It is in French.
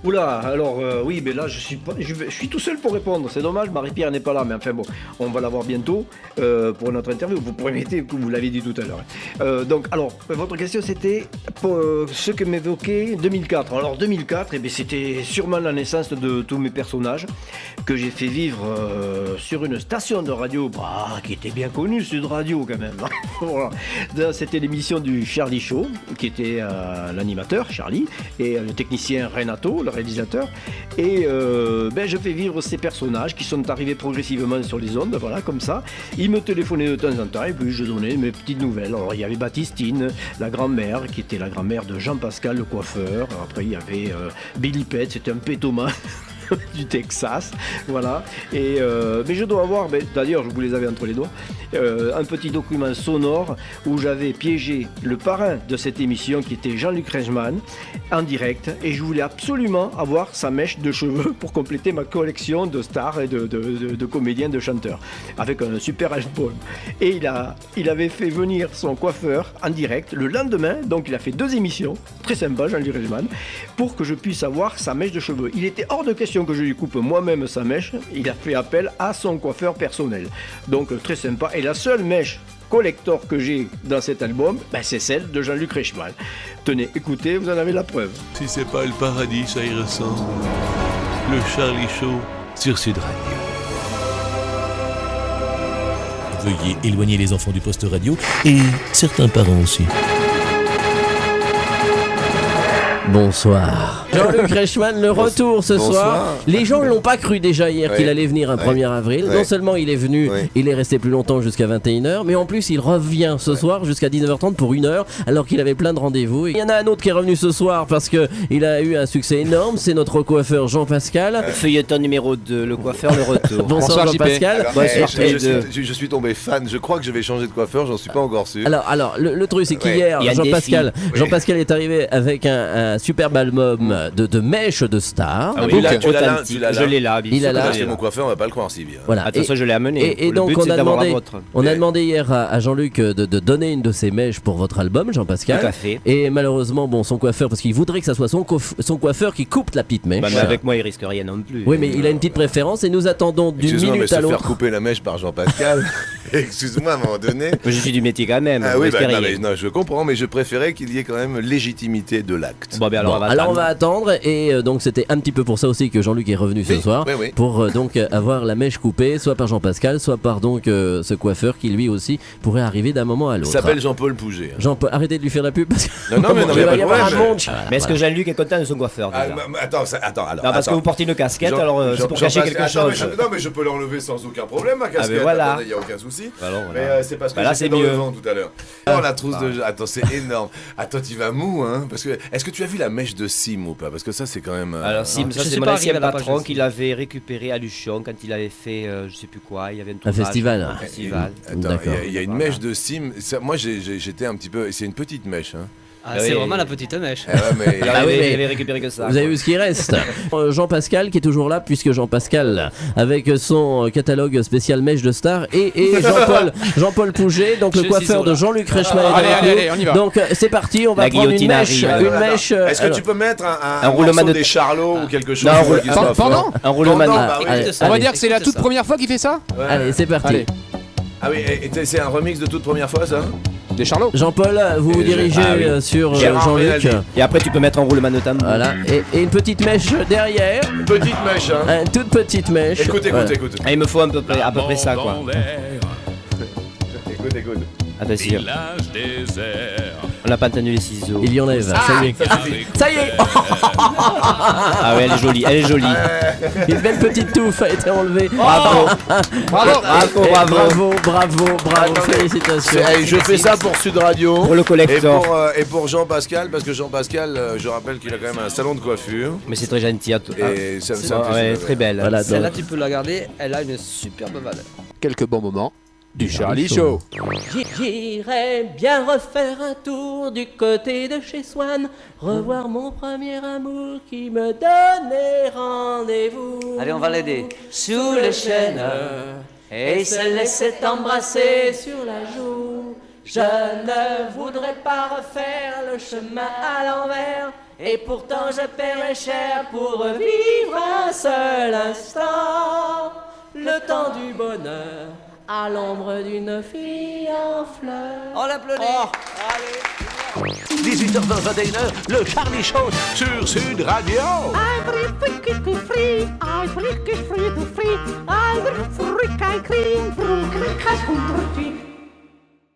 Oula, alors oui, mais là je suis tout seul pour répondre. C'est dommage, Marie-Pierre n'est pas là, mais enfin bon, on va la voir bientôt pour notre interview. Vous promettez que vous l'aviez dit tout à l'heure. Donc, alors, votre question c'était pour, ce que m'évoquait 2004. Alors 2004, eh bien, c'était sûrement la naissance de tous mes personnages que j'ai fait vivre sur une station de radio qui était bien connue, Sud Radio quand même. Voilà. C'était l'émission du Charlie Show, qui était l'animateur Charlie et le technicien Renato, le réalisateur. Et je fais vivre ces personnages qui sont arrivés progressivement sur les ondes, voilà, comme ça. Ils me téléphonaient de temps en temps et puis je donnais mes petites nouvelles. Alors il y avait Baptistine, la grand-mère, qui était la grand-mère de Jean-Pascal, le coiffeur. Après il y avait Billy Pett, c'était un pétoman du Texas, voilà. Et mais je dois avoir, d'ailleurs je vous les avais entre les doigts, un petit document sonore où j'avais piégé le parrain de cette émission qui était Jean-Luc Reichmann en direct, et je voulais absolument avoir sa mèche de cheveux pour compléter ma collection de stars et de comédiens, de chanteurs, avec un super album. Et il avait fait venir son coiffeur en direct le lendemain, donc il a fait 2 émissions, très sympa Jean-Luc Reichmann, pour que je puisse avoir sa mèche de cheveux. Il était hors de question que je lui coupe moi-même sa mèche, il a fait appel à son coiffeur personnel. Donc très sympa. Et la seule mèche collector que j'ai dans cet album, c'est celle de Jean-Luc Reichmann. Tenez, écoutez, vous en avez la preuve. Si c'est pas le paradis, ça y ressemble. Le Charlie Show sur Sud Radio. Veuillez éloigner les enfants du poste radio et certains parents aussi. Bonsoir. Jean-Luc Reichmann, le retour ce soir. Les gens ne l'ont pas cru déjà hier qu'il allait venir un 1er avril. Non seulement il est venu, il est resté plus longtemps jusqu'à 21h, mais en plus il revient ce soir jusqu'à 19h30 pour 1 heure, alors qu'il avait plein de rendez-vous. Il y en a un autre qui est revenu ce soir parce qu'il a eu un succès énorme, c'est notre coiffeur Jean-Pascal. Feuilleton numéro 2, le coiffeur, le retour. Bonsoir Jean-Pascal. Je suis tombé fan, je crois que je vais changer de coiffeur, j'en suis pas encore sûr. Alors le truc c'est qu'hier, Jean-Pascal est arrivé avec un superbe album de mèches de stars. Ah oui, je l'ai là. Il a là. C'est mon coiffeur, on va pas le croire si bien. Voilà. Attention, je l'ai amené. Et donc on a demandé hier à Jean-Luc de donner une de ses mèches pour votre album, Jean-Pascal. Tout à fait. Et malheureusement, son coiffeur, parce qu'il voudrait que ça soit son coiffeur qui coupe la petite mèche. Mais avec moi, il risque rien non plus. Oui, mais il a une petite préférence et nous attendons d'une minute à l'autre. Se faire couper la mèche par Jean-Pascal. Excuse-moi, à un moment donné. Je suis du métier quand même. Ah oui, non, je comprends, mais je préférais qu'il y ait quand même légitimité de l'acte. Bon, alors on va attendre, et donc c'était un petit peu pour ça aussi que Jean-Luc est revenu ce soir, pour donc avoir la mèche coupée, soit par Jean-Pascal, soit par donc ce coiffeur qui lui aussi pourrait arriver d'un moment à l'autre. Il s'appelle Jean-Paul Pouget. Arrêtez de lui faire la pub parce que non, il va y avoir un monde. Mais est-ce que Jean-Luc est content de son coiffeur déjà? Attends. Parce que vous portez une casquette, alors c'est pour cacher quelque chose. Non, mais je peux l'enlever sans aucun problème, ma casquette. Il n'y a aucun souci. Mais c'est parce que j'étais dans le vent tout à l'heure. Oh, la trousse de... Attends, c'est énorme. Attends, tu vas mou, hein? Parce que est-ce que tu as vu la mèche de Sim ou pas? Parce que ça, c'est quand même. Alors Sim, ça c'est mon ancien patron qui l'avait récupéré à Luchon quand il avait fait, je sais plus quoi, il y avait un festival. Attends, il y a une mèche de Sim. Moi, j'étais un petit peu. C'est une petite mèche, hein. C'est vraiment la petite mèche. Mais il avait récupéré que ça. Vous avez vu ce qui reste. Jean-Pascal qui est toujours là, puisque Jean-Pascal avec son catalogue spécial mèche de star, et Jean-Paul Pouget, donc le coiffeur de Jean-Luc Reichmann. Allez, on y va. Donc c'est parti, on va prendre une mèche. Est-ce que tu peux mettre un roulement des Charlots ou quelque chose? Pardon? Un roulement. On va dire que c'est la toute première fois qu'il fait ça. Allez, c'est parti. Ah oui, c'est un remix de toute première fois, ça? Des Charlots. Jean-Paul, vous vous dirigez sur Jean-Luc. Et après tu peux mettre un roulement de tambour. Voilà, et une petite mèche derrière. Une petite mèche, hein. Une toute petite mèche. Écoute. Ah, il me faut à peu près ça, quoi. Écoute. Attention. On n'a pas entendu les ciseaux. Il y enlève, ça y est. Ah ouais, elle est jolie. Une belle petite touffe a été enlevée. Bravo, félicitations. Je fais ça pour Sud Radio. Pour le collector. Et pour Jean-Pascal, parce que Jean-Pascal, je rappelle qu'il a quand même un salon de coiffure. Mais c'est très gentil. Et ça me très belle. Voilà, celle-là, tu peux la garder, elle a une superbe valeur. Quelques bons moments du Charlie Show. J'irai bien refaire un tour du côté de chez Swann, revoir mon premier amour qui me donnait rendez-vous. Allez, on va l'aider. Sous le chêne et se laisser embrasser sur la joue. Je ne voudrais pas refaire le chemin à l'envers Et pourtant je paierais cher pour revivre un seul instant. Le temps du bonheur à l'ombre d'une fille en fleurs. On l'applaudit. Allez. 18h21h, le Charlie Show sur Sud Radio. I